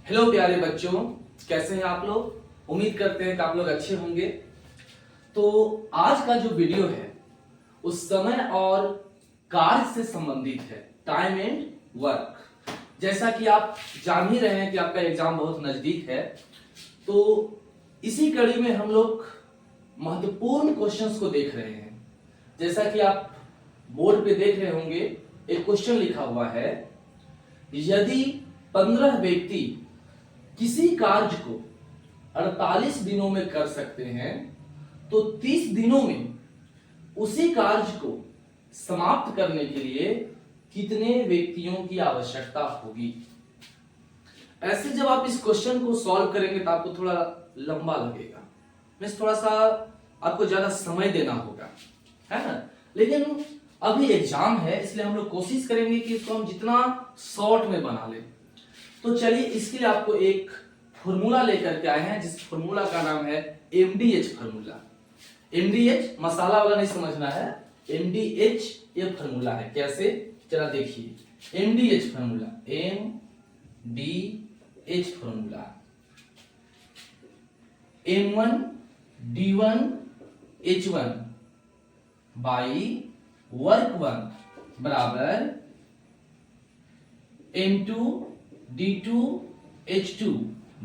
Hello प्यारे बच्चों, कैसे हैं आप लोग। उम्मीद करते हैं कि आप लोग अच्छे होंगे। तो आज का जो वीडियो है उस समय और कार्य से संबंधित है, टाइम एंड वर्क। जैसा कि आप जान ही रहे हैं कि आपका एग्जाम बहुत नजदीक है, तो इसी कड़ी में हम लोग महत्वपूर्ण क्वेश्चंस को देख रहे हैं। जैसा कि आप बोर्ड पे देख रहे होंगे, एक क्वेश्चन लिखा हुआ है, यदि 15 व्यक्ति किसी कार्य को 48 दिनों में कर सकते हैं तो 30 दिनों में उसी कार्य को समाप्त करने के लिए कितने व्यक्तियों की आवश्यकता होगी। ऐसे जब आप इस क्वेश्चन को सॉल्व करेंगे तो आपको थोड़ा लंबा लगेगा, मीन्स थोड़ा सा आपको ज्यादा समय देना होगा, है ना। लेकिन अभी एग्जाम है, इसलिए हम लोग कोशिश करेंगे कि इसको हम जितना शॉर्ट में बना लें। तो चलिए, इसके लिए आपको एक फॉर्मूला लेकर के आए हैं, जिस फॉर्मूला का नाम है एमडीएच फॉर्मूला। एमडीएच मसाला वाला नहीं समझना है, एमडीएच ये फॉर्मूला है। कैसे, चला देखिए। MDH formula, MDH formula, M1 D1 H1 by work 1 बराबर M2 D2 H2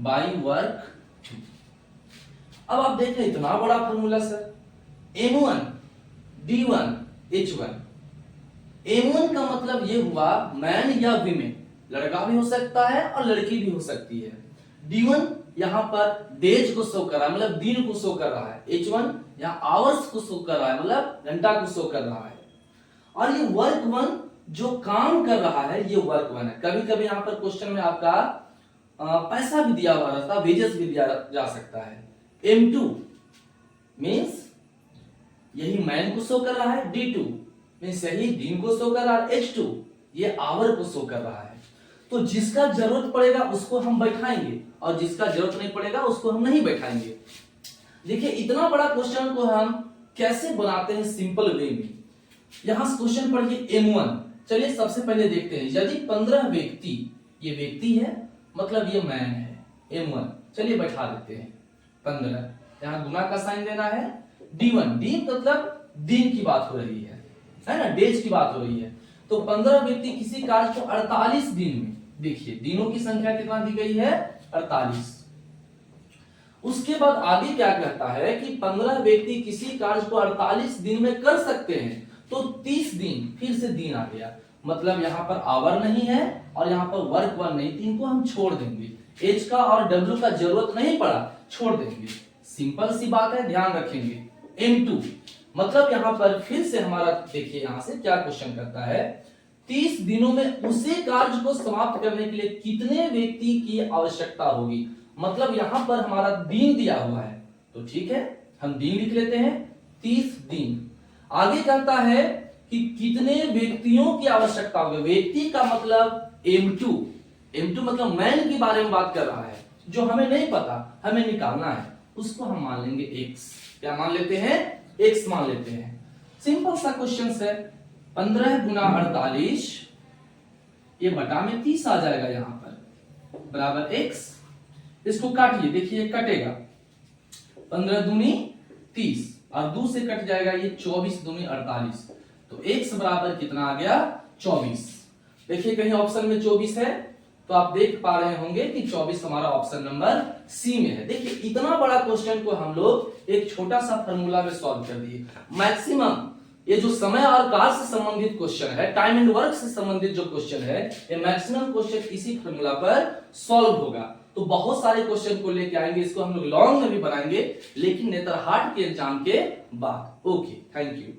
by work 2। अब आप देख रहे हैं इतना बड़ा formula sir, M1 D1 H1। M1 का मतलब ये हुआ मैन या वीमेन, लड़का भी हो सकता है और लड़की भी हो सकती है। D1 यहां पर डेज को शो कर रहा है, मतलब दिन को शो कर रहा है। H1 यहां आवर्स को शो कर रहा है, मतलब घंटा को शो कर रहा है। और ये वर्क 1 जो काम कर रहा है, ये वर्क 1 है। कभी कभी यहां पर क्वेश्चन में आपका पैसा भी दिया हुआ रहता है, वेजेस भी दिया जा सकता है। M2 मींस यही मैन को शो कर रहा है, D2 मींस यही दिन को शो कर रहा है, H2 ये आवर को शो कर रहा है। तो जिसका जरूरत पड़ेगा उसको हम बैठाएंगे और जिसका जरूरत नहीं पड़ेगा उसको हम नहीं बैठाएंगे। देखिए, इतना बड़ा क्वेश्चन को हम कैसे बनाते हैं सिंपल वे में। यहां क्वेश्चन पढ़िए M1। चलिए सबसे पहले देखते हैं, यदि 15 व्यक्ति, ये व्यक्ति है मतलब ये मैन है, M1। चलिए बैठा देते हैं 15, यहां गुना का साइन देना है। D1, डी मतलब दिन की बात हो रही है ना, डेज की बात हो रही है। तो 15 व्यक्ति किसी कार्य को 48 दिन में, देखिए दिनों की संख्या कितना दी गई है, 48। उसके बाद आगे क्या कहता है कि 15 व्यक्ति किसी कार्य को 48 दिन में कर सकते हैं, तो 30 दिन, फिर से दिन आ गया, मतलब यहां पर आवर नहीं है और यहां पर वर्क 1 नहीं, 3 को हम छोड़ देंगे। एच का और डब्ल्यू का जरूरत नहीं पड़ा, छोड़ देंगे। सिंपल सी बात है, ध्यान रखेंगे। M2 मतलब यहां पर फिर से हमारा देखिए यहां से क्या क्वेश्चन करता है, 30 दिनों में उसी कार्य को समाप्त करने के लिए कितने व्यक्ति की आवश्यकता होगी। मतलब यहां पर हमारा दिन दिया हुआ है, तो ठीक है हम दिन लिख लेते हैं, 30 दिन। आगे कहता है कि कितने व्यक्तियों की आवश्यकता होगी। व्यक्ति का मतलब M2 मतलब मैन के बारे में बात कर रहा है, जो हमें नहीं पता, हमें निकालना है, उसको हम मान लेंगे X। क्या मान लेते हैं, X मान लेते हैं। सिंपल सा क्वेश्चन है, 15 गुना 48 ये बटा में 30 आ जाएगा यहां पर, बराबर X। इसको काटिए, देखिए कटेगा, 15 दूनी 30 और 2 से कट जाएगा ये 24 दूनी 48, तो X बराबर कितना आ गया, 24। देखिए कहीं ऑप्शन में 24 है, तो आप देख पा रहे होंगे कि 24 हमारा ऑप्शन नंबर सी में है। देखिए इतना बड़ा क्वेश्चन को हम लोग एक छोटा सा फॉर्मूला में सॉल्व कर दिए। मैक्सिमम ये जो समय और कार्य से संबंधित क्वेश्चन है, टाइम एंड वर्क से संबंधित जो क्वेश्चन है, ये मैक्सिमम क्वेश्चन इसी फॉर्मूला पर सॉल्व होगा। तो बहुत सारे क्वेश्चन को लेके आएंगे, इसको हम लोग लॉन्ग में भी बनाएंगे, लेकिन नेतरहाट के एग्जाम के बाद। Okay, thank you.